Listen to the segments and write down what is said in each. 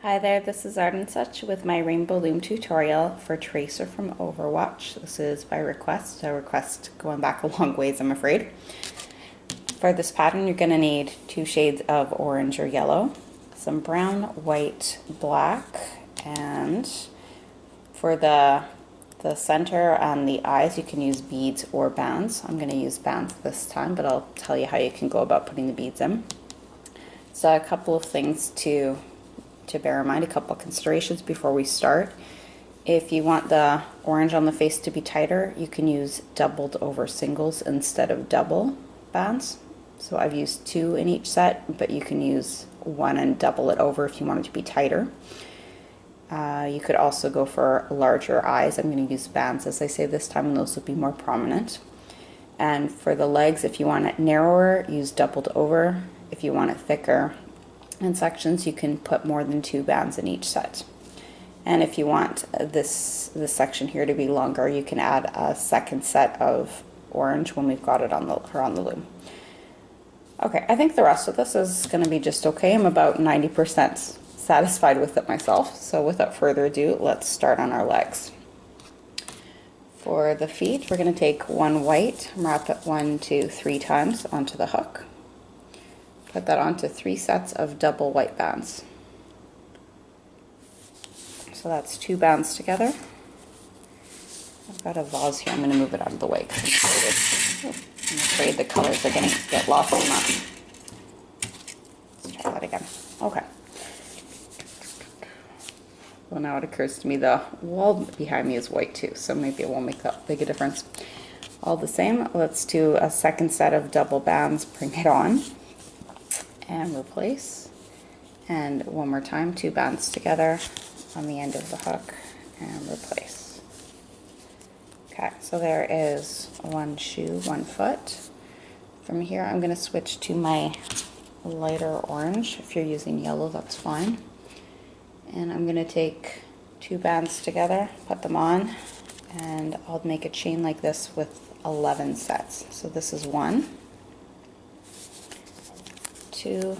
Hi there, this is Art and Such with my Rainbow Loom tutorial for Tracer from Overwatch. This is by request, a request going back a long ways, I'm afraid. For this pattern, you're going to need 2 shades of orange or yellow, some brown, white, black, and for the center and the eyes, you can use beads or bands. I'm going to use bands this time, but I'll tell you how you can go about putting the beads in. So a couple of things to bear in mind, a couple of considerations before we start. If you want the orange on the face to be tighter, you can use doubled over singles instead of double bands. So I've used 2 in each set, but you can use 1 and double it over if you want it to be tighter. You could also go for larger eyes. I'm going to use bands, as I say this time, and those will be more prominent. And for the legs, if you want it narrower, use doubled over. If you want it thicker in sections, you can put more than 2 bands in each set. And if you want this section here to be longer, you can add a second set of orange when we've got it on the loom. Okay, I think the rest of this is going to be just okay. I'm about 90% satisfied with it myself. So without further ado, let's start on our legs. For the feet, we're going to take 1 white, wrap it 1, 2, 3 times onto the hook. Put that onto 3 sets of double white bands. So that's 2 bands together. I've got a vase here. I'm going to move it out of the way because I'm afraid the colors are going to get lost in that. Let's try that again. Okay. Well, now it occurs to me the wall behind me is white too, so maybe it won't make that big a difference. All the same, let's do a second set of double bands, bring it on, and replace. And one more time, 2 bands together on the end of the hook and replace. Okay, so there is 1 shoe, 1 foot. From here, I'm going to switch to my lighter orange. If you're using yellow, that's fine. And I'm going to take 2 bands together, put them on, and I'll make a chain like this with 11 sets. So this is 1, 2,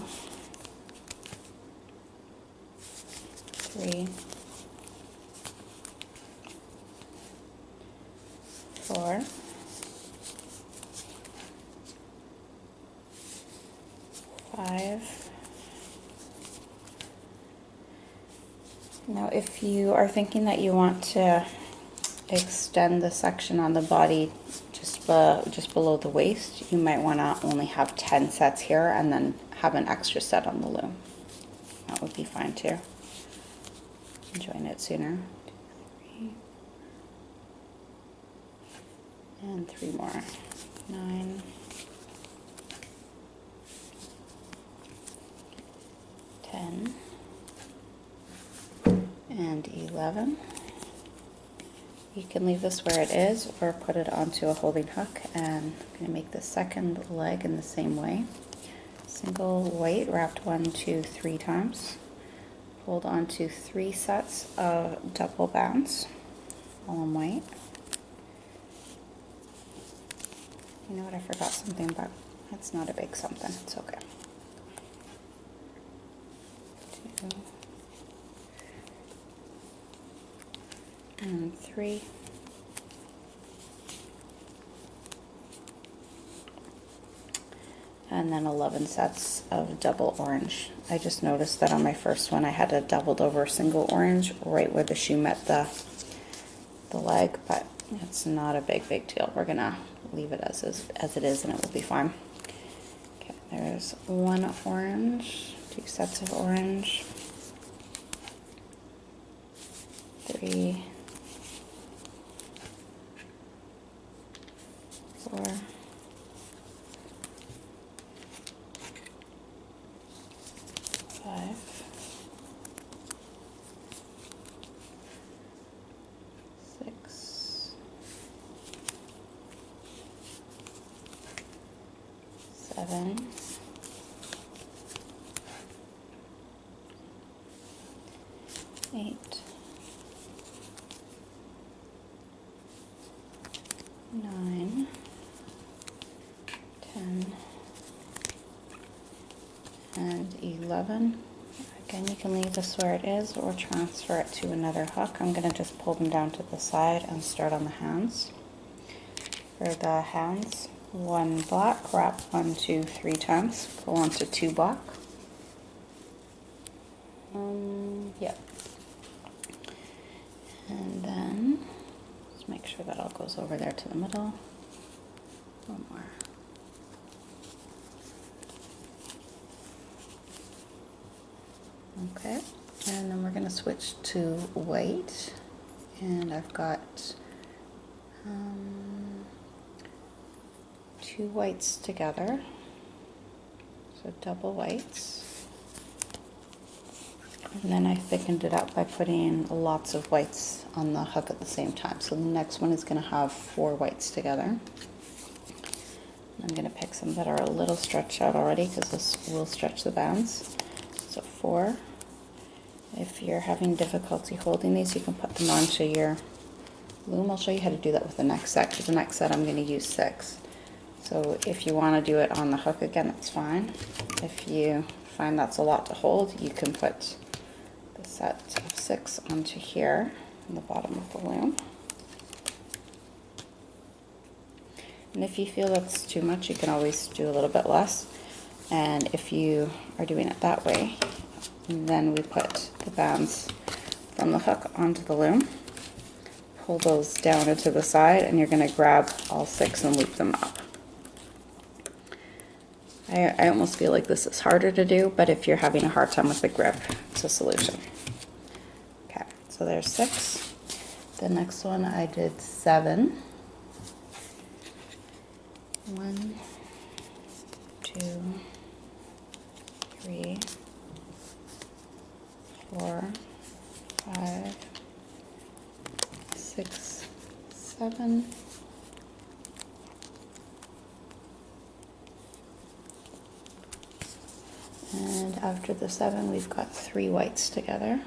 3, 4, 5. Now if you are thinking that you want to extend the section on the body just below the waist, you might want to only have 10 sets here and then have an extra set on the loom. That would be fine too. Join it sooner. 2, 3, and 3 more. 9, 10, and 11. You can leave this where it is or put it onto a holding hook, and I'm going to make the second leg in the same way. Single white wrapped 1, 2, 3 times. Hold on to 3 sets of double bands, all in white. You know what, I forgot something, but it's not a big something, it's okay. 2, and 3. And then 11 sets of double orange. I just noticed that on my first one I had a doubled over single orange right where the shoe met the leg, but it's not a big deal. We're gonna leave it as it is and it will be fine. Okay, there's 1 orange, 2 sets of orange, 3, 4, 5, 6, 7, 8, 9, 10, and 11. Again, you can leave this where it is or transfer it to another hook. I'm going to just pull them down to the side and start on the hands. For the hands, 1 black, wrap 1, 2, 3 times, pull onto 2 black. Yep. And then just make sure that all goes over there to the middle. 1 more. Okay, and then we're going to switch to white, and I've got 2 whites together, so double whites, and then I thickened it up by putting lots of whites on the hook at the same time. So the next one is going to have 4 whites together. I'm going to pick some that are a little stretched out already because this will stretch the bands. So 4. If you're having difficulty holding these, you can put them onto your loom. I'll show you how to do that with the next set, because the next set I'm going to use 6. So if you want to do it on the hook again, that's fine. If you find that's a lot to hold, you can put the set of 6 onto here on the bottom of the loom. And if you feel that's too much, you can always do a little bit less. And if you are doing it that way, then we put the bands from the hook onto the loom, pull those down into the side, and you're going to grab all 6 and loop them up. I almost feel like this is harder to do, but if you're having a hard time with the grip, it's a solution. Okay, so there's 6. The next one I did 7. 1, 2, 3, 4, 5, 6, 7. And after the 7, we've got 3 whites together.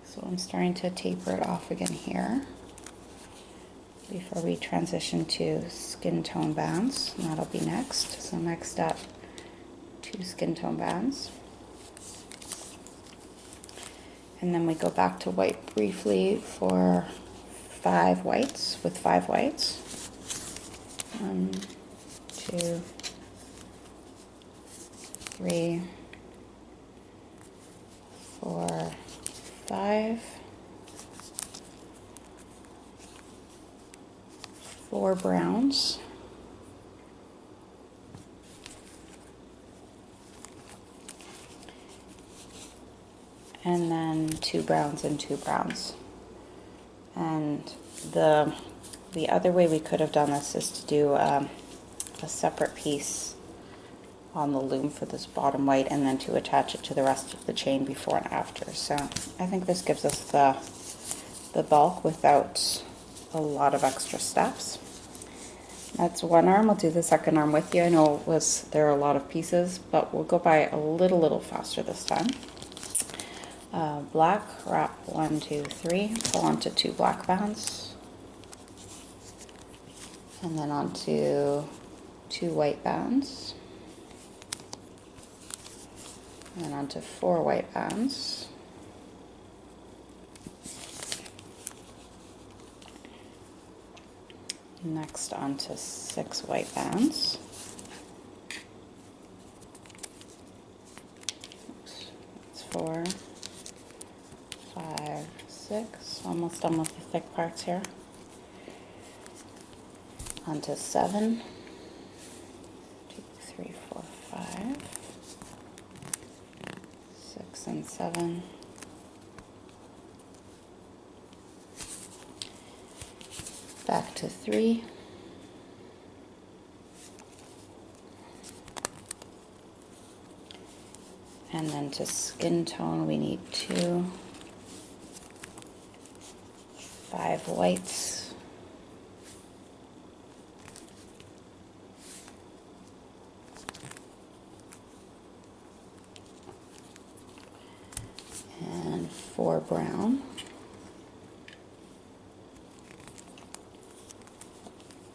So I'm starting to taper it off again here before we transition to skin tone bands. And that'll be next. So next up, 2 skin tone bands. And then we go back to white briefly for 5 whites, with 5 whites. 1, 2, 3, 4, 5. 4 browns. And then 2 browns and 2 browns. And the other way we could have done this is to do a separate piece on the loom for this bottom white, and then to attach it to the rest of the chain before and after. So I think this gives us the bulk without a lot of extra steps. That's one arm. I'll do the second arm with you. I know there are a lot of pieces, but we'll go by a little faster this time. Black, wrap 1, 2, 3, pull onto 2 black bands, and then onto 2 white bands, and then onto 4 white bands, next onto 6 white bands. Oops, that's 4, 5, 6, almost done with the thick parts here. Onto 7, 2, 3, 4, 5, 6 and 7. Back to 3. And then to skin tone we need 2, 5 whites, and 4 brown,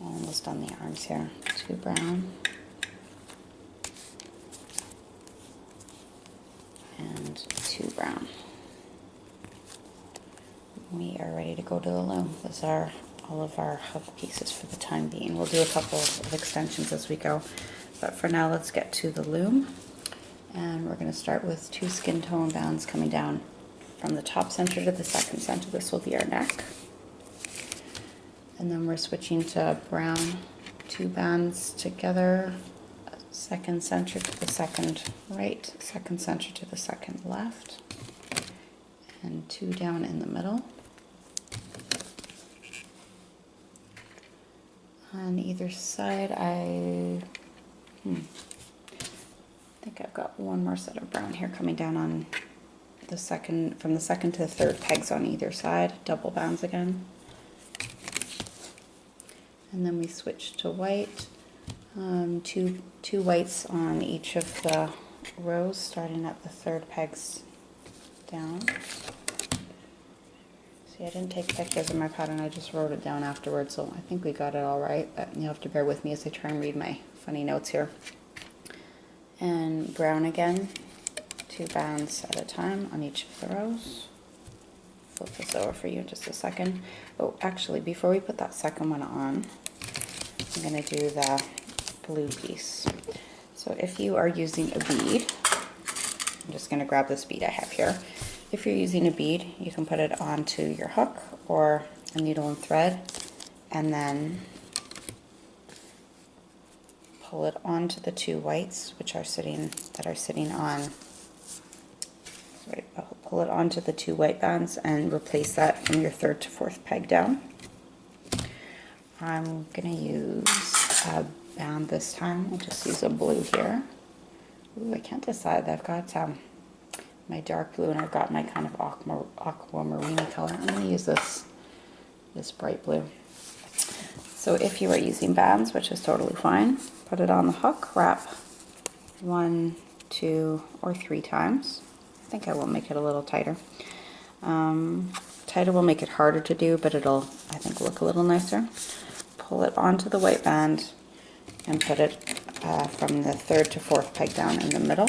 almost on the arms here, 2 brown, and 2 brown. We are ready to go to the loom. Those are all of our hook pieces for the time being. We'll do a couple of extensions as we go, but for now let's get to the loom. And we're going to start with 2 skin tone bands coming down from the top center to the second center. This will be our neck. And then we're switching to brown, 2 bands together, second center to the second right, second center to the second left, and 2 down in the middle. On either side, I think I've got one more set of brown here coming down on the second, from the second to the third pegs on either side, double bands again. And then we switch to white, two whites on each of the rows, starting at the third pegs down. See, I didn't take pictures of my pattern, I just wrote it down afterwards, so I think we got it all right, but you'll have to bear with me as I try and read my funny notes here. And brown again, 2 bands at a time on each of the rows. Flip this over for you in just a second. Oh, actually, before we put that second one on, I'm going to do the blue piece. So if you are using a bead, I'm just going to grab this bead I have here. If you're using a bead, you can put it onto your hook or a needle and thread, and then pull it onto the 2 whites, which are sitting on. Sorry, pull it onto the 2 white bands and replace that from your 3rd to 4th peg down. I'm gonna use a band this time. I'll just use a blue here. Ooh, I can't decide. I've got my dark blue and I've got my kind of aquamarine color. I'm going to use this bright blue. So if you are using bands, which is totally fine, put it on the hook, wrap 1, 2, or 3 times. I think I will make it a little tighter. Tighter will make it harder to do, but it'll, I think, look a little nicer. Pull it onto the white band and put it from the 3rd to 4th peg down in the middle.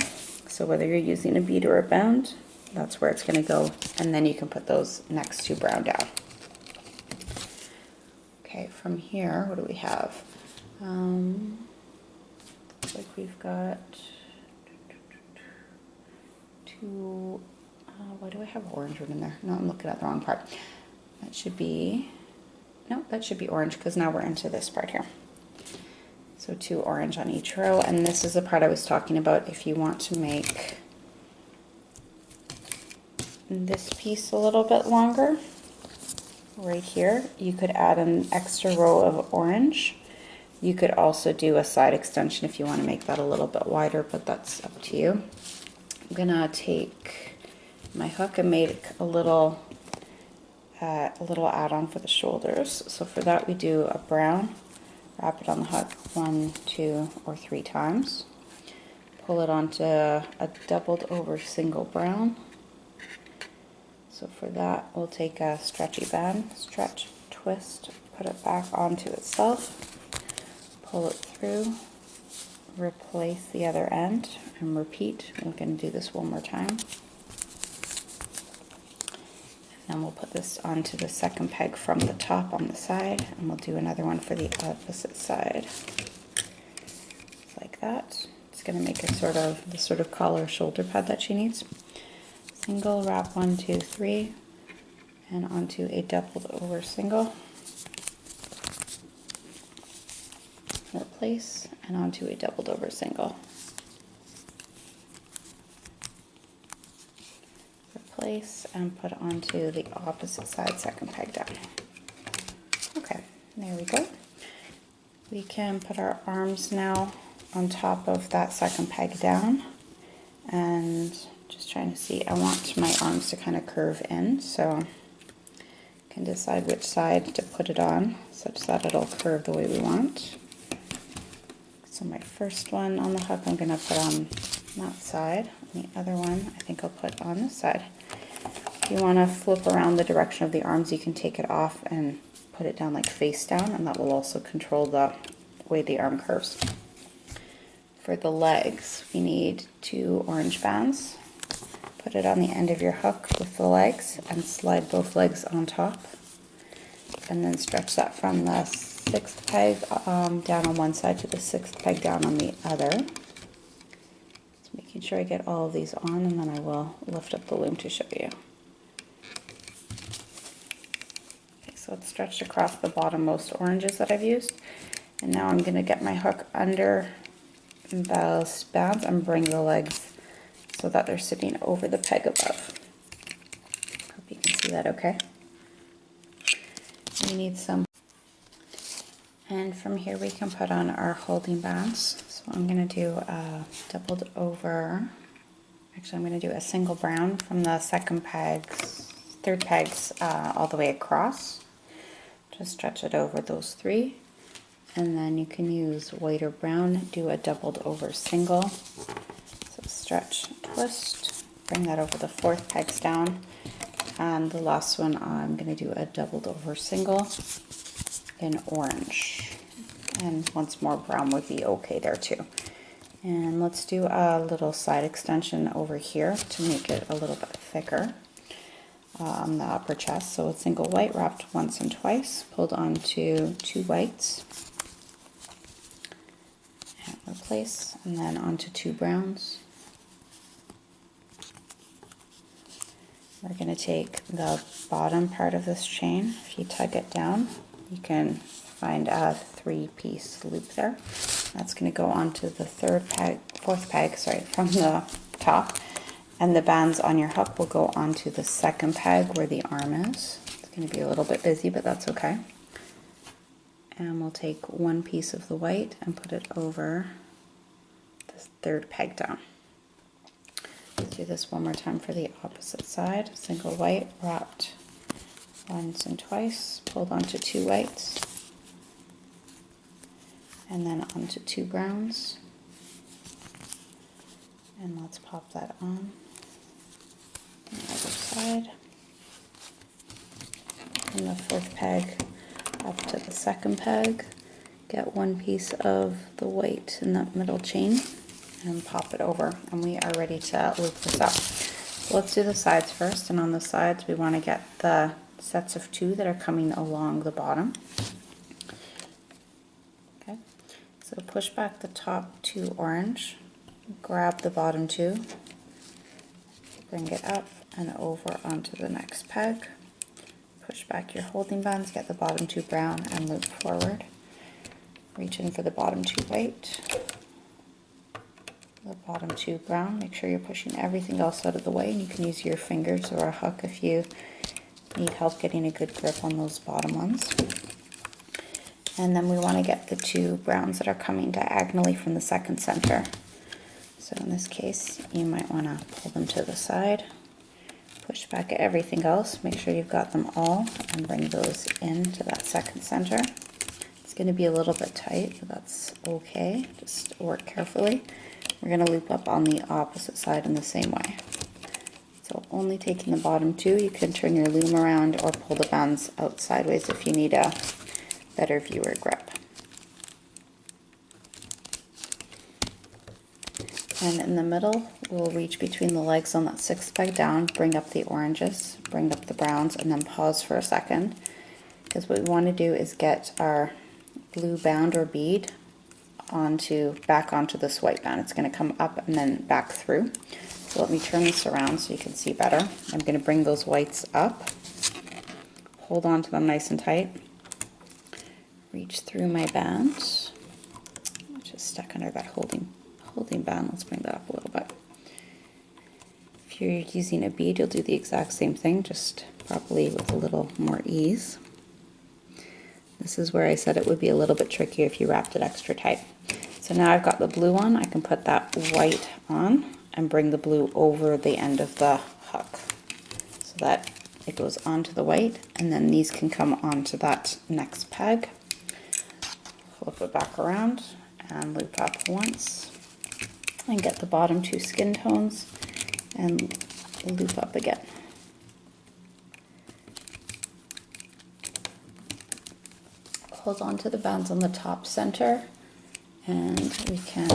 So whether you're using a bead or a band, that's where it's going to go, and then you can put those next 2 brown down. Okay, from here, what do we have? Looks like we've got 2, why do I have orange in there? No, I'm looking at the wrong part. That should be, no, that should be orange, because now we're into this part here. So 2 orange on each row, and this is the part I was talking about. If you want to make this piece a little bit longer, right here, you could add an extra row of orange. You could also do a side extension if you want to make that a little bit wider, but that's up to you. I'm gonna take my hook and make a little add-on for the shoulders. So for that we do a brown, wrap it on the hook 1, 2, or 3 times. Pull it onto a doubled over single brown. So for that, we'll take a stretchy band, stretch, twist, put it back onto itself, pull it through, replace the other end, and repeat. We're going to do this one more time. Then we'll put this onto the second peg from the top on the side, and we'll do another one for the opposite side. Just like that. It's going to make it sort of the sort of collar shoulder pad that she needs. Single, wrap 1, 2, 3, and onto a doubled over single. Replace, and onto a doubled over single. Replace, and put onto the opposite side, second peg down. Okay, there we go. We can put our arms now on top of that second peg down, and just trying to see, I want my arms to kind of curve in, so I can decide which side to put it on such that it'll curve the way we want. So my first one on the hook I'm going to put on that side, and the other one I think I'll put on this side. If you want to flip around the direction of the arms, you can take it off and put it down like face down, and that will also control the way the arm curves. For the legs, we need 2 orange bands. put it on the end of your hook with the legs and slide both legs on top. And then stretch that from the 6th peg down on one side to the 6th peg down on the other. Just making sure I get all of these on, and then I will lift up the loom to show you. Okay, so it's stretched across the bottommost oranges that I've used. And now I'm going to get my hook under those bands and bring the legs so that they're sitting over the peg above. Hope you can see that okay. We need some, and from here we can put on our holding bands. So I'm going to do a doubled over, actually I'm going to do a single brown from the 2nd pegs, 3rd pegs all the way across. Just stretch it over those 3, and then you can use white or brown, do a doubled over single. So stretch, twist, bring that over the 4th pegs down. And the last one, I'm going to do a doubled over single in orange. And once more, brown would be okay there too. And let's do a little side extension over here to make it a little bit thicker on the upper chest. So a single white wrapped once and twice, pulled onto 2 whites, and replace, and then onto 2 browns. We're going to take the bottom part of this chain. If you tug it down, you can find a 3-piece loop there. That's going to go onto the 4th peg, from the top. And the bands on your hook will go onto the 2nd peg where the arm is. It's going to be a little bit busy, but that's okay. And we'll take 1 piece of the white and put it over this 3rd peg down. Let's do this one more time for the opposite side. Single white wrapped once and twice, pulled onto 2 whites, and then onto 2 browns. And let's pop that on the other side. From the 4th peg up to the 2nd peg, get 1 piece of the white in that middle chain, and pop it over, and we are ready to loop this up. So let's do the sides first, and on the sides we want to get the sets of 2 that are coming along the bottom. Okay, so push back the top 2 orange, grab the bottom 2, bring it up and over onto the next peg, push back your holding bands, get the bottom 2 brown and loop forward, reach in for the bottom 2 white, the bottom 2 brown. Make sure you're pushing everything else out of the way, and you can use your fingers or a hook if you need help getting a good grip on those bottom ones. And then we want to get the 2 browns that are coming diagonally from the 2nd center. So in this case, you might want to pull them to the side, push back at everything else, make sure you've got them all, and bring those into that 2nd center. It's going to be a little bit tight, but that's okay. Just work carefully. We're going to loop up on the opposite side in the same way. So only taking the bottom 2, you can turn your loom around or pull the bands out sideways if you need a better viewer grip. And in the middle, we'll reach between the legs on that 6th peg down, bring up the oranges, bring up the browns, and then pause for a second. Because what we want to do is get our blue band or bead back onto this white band. It's going to come up and then back through. So let me turn this around so you can see better. I'm going to bring those whites up, hold on to them nice and tight, reach through my band, which is stuck under that holding band. Let's bring that up a little bit. If you're using a bead, you'll do the exact same thing, just probably with a little more ease. This is where I said it would be a little bit tricky if you wrapped it extra tight. So now I've got the blue on, I can put that white on and bring the blue over the end of the hook so that it goes onto the white, and then these can come onto that next peg. Flip it back around and loop up once and get the bottom 2 skin tones and loop up again. Hold on to the bands on the top center, and we can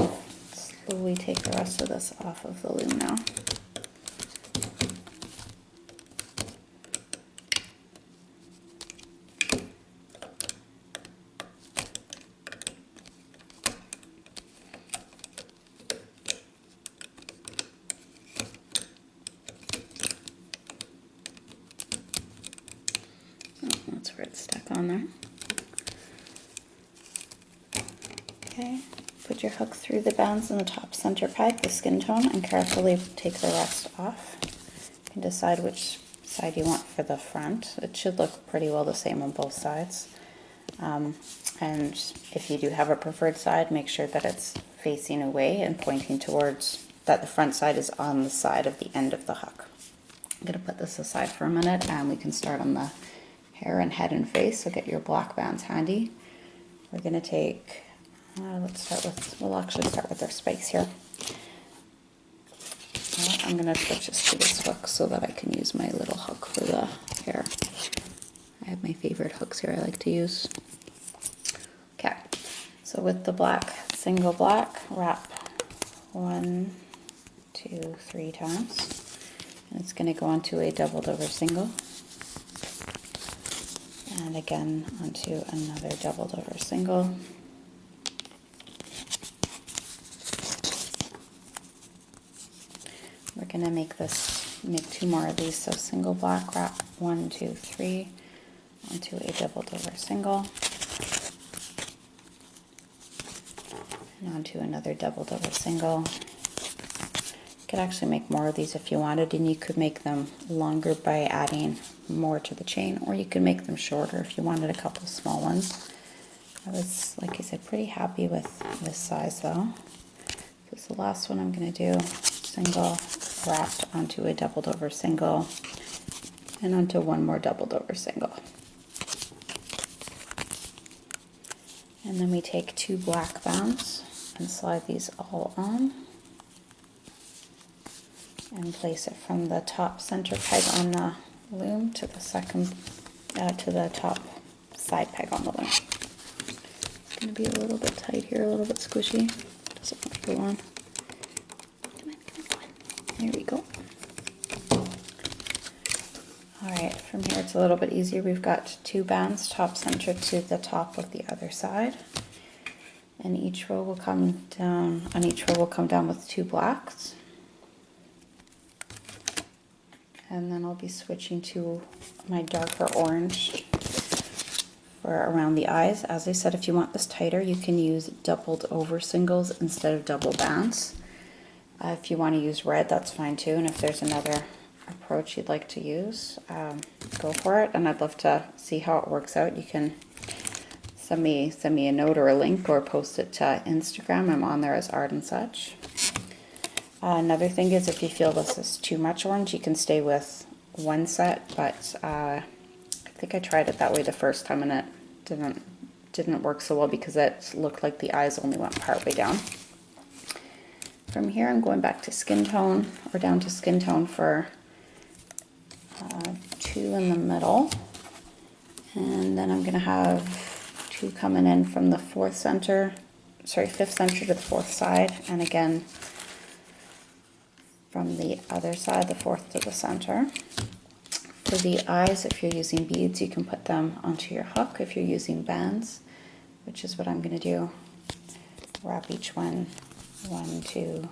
slowly take the rest of this off of the loom now. where it's stuck on there. Okay, put your hook through the bands in the top center peg, the skin tone, and carefully take the rest off. You can decide which side you want for the front. It should look pretty well the same on both sides. And if you do have a preferred side, make sure that it's facing away and pointing towards, that the front side is on the side of the end of the hook. I'm going to put this aside for a minute and we can start on the hair and head and face, so get your black bands handy. We're going to take, we'll actually start with our spikes here. I'm going to switch this to this hook so that I can use my little hook for the hair. I have my favorite hooks here I like to use. Okay, so with the black, single black, wrap 1, 2, 3 times. And it's going to go onto a doubled over single. And again onto another doubled over single. We're going to make 2 more of these, so single black, wrap 1, 2, 3 onto a doubled over single. And onto another doubled over single. You could actually make more of these if you wanted, and you could make them longer by adding more to the chain, or you could make them shorter if you wanted a couple small ones. I was, like I said, pretty happy with this size though, because the last one I'm going to do single wrapped onto a doubled over single and onto one more doubled over single. And then we take 2 black bands and slide these all on and place it from the top center peg on the loom to the to the top side peg on the loom. It's going to be a little bit tight here, a little bit squishy. Doesn't want to go on. There we go. Alright, from here it's a little bit easier. We've got 2 bands top center to the top of the other side. And each row will come down, on each row will come down with 2 blacks. And then I'll be switching to my darker orange for around the eyes. As I said, if you want this tighter, you can use doubled over singles instead of double bands. If you want to use red, that's fine too. And if there's another approach you'd like to use, go for it. And I'd love to see how it works out. You can send me a note or a link, or post it to Instagram. I'm on there as Art and Such. Another thing is, if you feel this is too much orange, you can stay with 1 set, but I think I tried it that way the first time and it didn't work so well because it looked like the eyes only went part way down. From here I'm going back to skin tone, or down to skin tone for 2 in the middle, and then I'm going to have 2 coming in from the 5th center to the 4th side, and again from the other side, the 4th to the center. For the eyes, if you're using beads, you can put them onto your hook. If you're using bands, which is what I'm going to do, wrap each one 1, 2,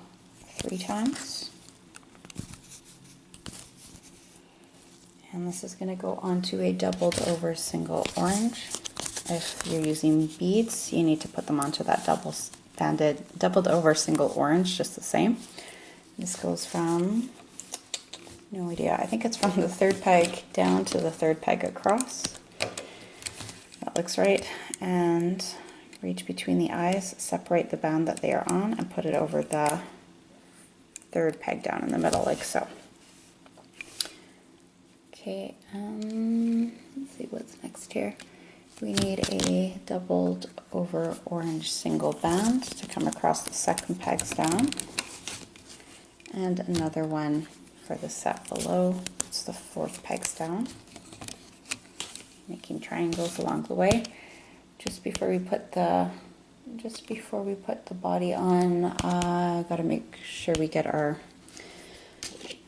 3 times. And this is going to go onto a doubled over single orange. If you're using beads, you need to put them onto that doubled over single orange, just the same. This goes from, no idea, I think it's from the 3rd peg down to the 3rd peg across. That looks right. And reach between the eyes, separate the band that they are on, and put it over the 3rd peg down in the middle, like so. Okay, let's see what's next here. We need a doubled over orange single band to come across the 2nd pegs down, and another one for the set below. It's the 4th pegs down, making triangles along the way. Just before we put the body on, got to make sure we get our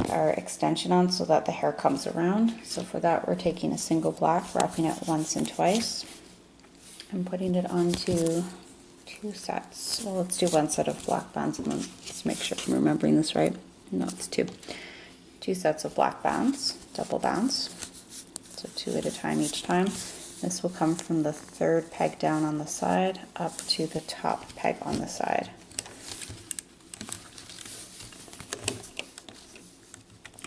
extension on so that the hair comes around. So for that, we're taking a single black, wrapping it once and twice, and putting it onto 2 sets. Well, let's do 1 set of black bands, and then let's make sure I'm remembering this right. No, it's 2. 2 sets of black bands, double bands. So 2 at a time each time. This will come from the third peg down on the side up to the top peg on the side.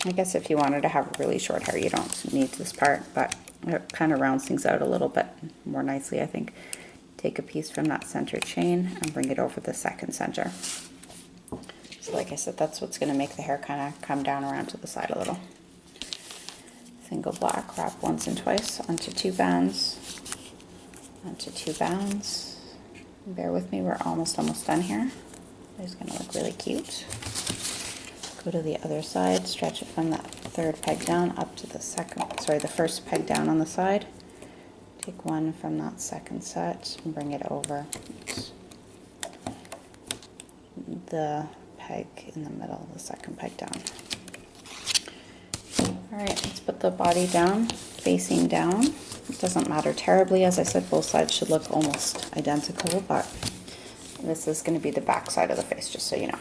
I guess if you wanted to have really short hair, you don't need this part, but it kind of rounds things out a little bit more nicely, I think. Take a piece from that center chain and bring it over the second center. So like I said, that's what's going to make the hair kind of come down around to the side a little. Single black, wrap once and twice onto 2 bands, onto 2 bands. Bear with me, we're almost done here. It's going to look really cute. Go to the other side, stretch it from that third peg down up to the the first peg down on the side. Take one from that second set and bring it over the peg in the middle, the second peg down. All right, let's put the body down, facing down. It doesn't matter terribly. As I said, both sides should look almost identical, but this is going to be the back side of the face, just so you know.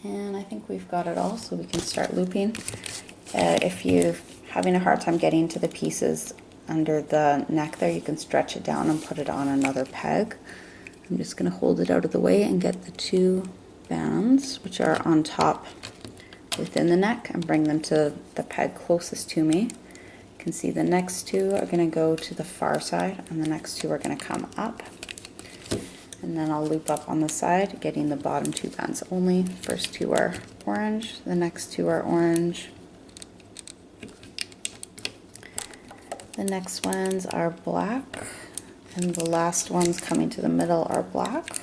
And I think we've got it all, so we can start looping. If you're having a hard time getting to the pieces under the neck there, you can stretch it down and put it on another peg. I'm just going to hold it out of the way and get the 2 bands, which are on top within the neck, and bring them to the peg closest to me. You can see the next 2 are going to go to the far side, and the next 2 are going to come up. And then I'll loop up on the side, getting the bottom 2 bands only. First 2 are orange, the next 2 are orange. The next ones are black, and the last ones coming to the middle are black.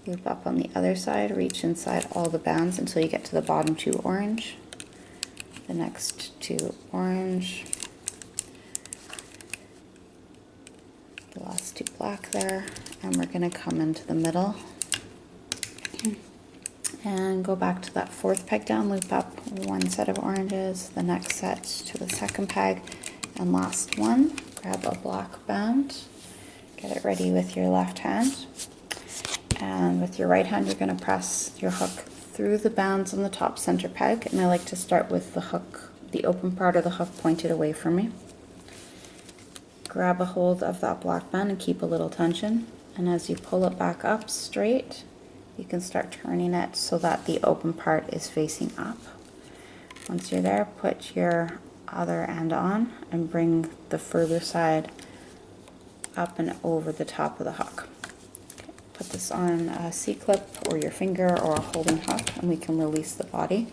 Loop up on the other side, reach inside all the bands until you get to the bottom 2 orange. The next 2 orange. The last 2 black there, and we're going to come into the middle and go back to that 4th peg down, loop up 1 set of oranges, the next set to the second peg, and last one. Grab a black band, get it ready with your left hand, and with your right hand you're going to press your hook through the bands on the top center peg, and I like to start with the hook, the open part of the hook pointed away from me. Grab a hold of that black band and keep a little tension, and as you pull it back up straight, you can start turning it so that the open part is facing up. Once you're there, put your other end on and bring the further side up and over the top of the hook. Okay, put this on a C-clip or your finger or a holding hook, and we can release the body.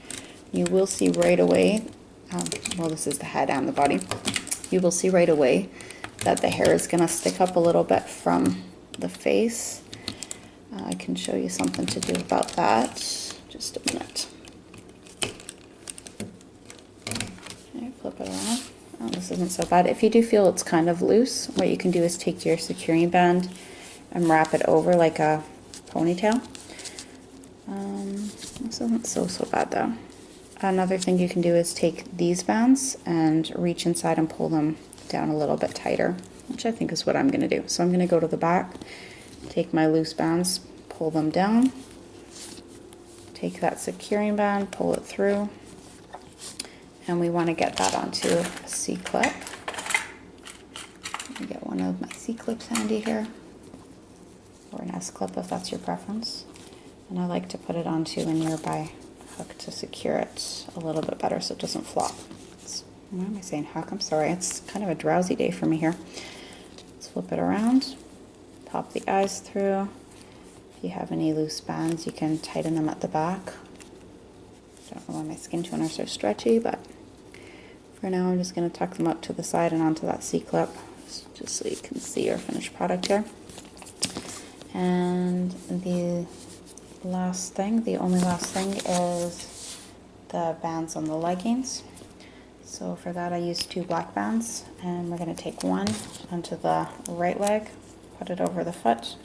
You will see right away, well, this is the head and the body, you will see right away that the hair is going to stick up a little bit from the face. I can show you something to do about that. Just a minute. Okay, flip it around. Oh, this isn't so bad. If you do feel it's kind of loose, what you can do is take your securing band and wrap it over like a ponytail. This isn't so bad though. Another thing you can do is take these bands and reach inside and pull them down a little bit tighter, which I think is what I'm going to do. So I'm going to go to the back, take my loose bands, pull them down, take that securing band, pull it through, and we want to get that onto a C-clip. Let me get one of my C-clips handy here, or an S-clip if that's your preference. And I like to put it onto a nearby hook to secure it a little bit better so it doesn't flop. Why am I saying hook? I'm sorry, it's kind of a drowsy day for me here. Let's flip it around, pop the eyes through. If you have any loose bands, you can tighten them at the back. Don't know why my skin toners are stretchy, but for now I'm just going to tuck them up to the side and onto that C-clip, just so you can see our finished product here. And the last thing, the only last thing, is the bands on the leggings. So for that I used 2 black bands, and we're going to take one onto the right leg, put it over the foot,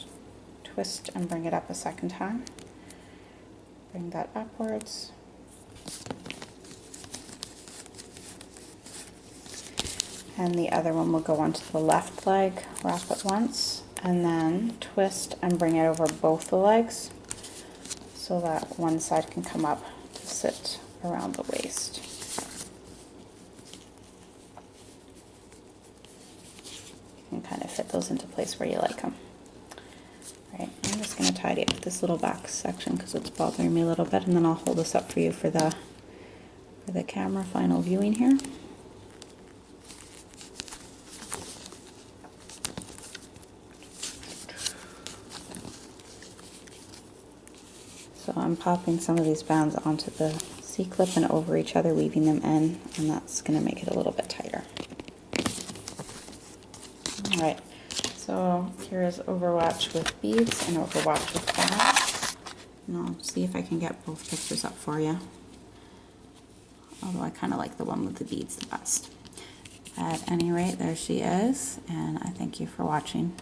twist and bring it up a second time. Bring that upwards. And the other one will go onto the left leg, wrap it once, and then twist and bring it over both the legs so that one side can come up to sit around the waist. can kind of fit those into place where you like them. All right, I'm just going to tidy up this little back section because it's bothering me a little bit, and then I'll hold this up for you for the camera final viewing here. So I'm popping some of these bands onto the C-clip and over each other, weaving them in, and that's going to make it a little bit tighter. All right, so here's Overwatch with beads and Overwatch with bands. And I'll see if I can get both pictures up for you. Although I kind of like the one with the beads the best. At any rate, there she is, and I thank you for watching.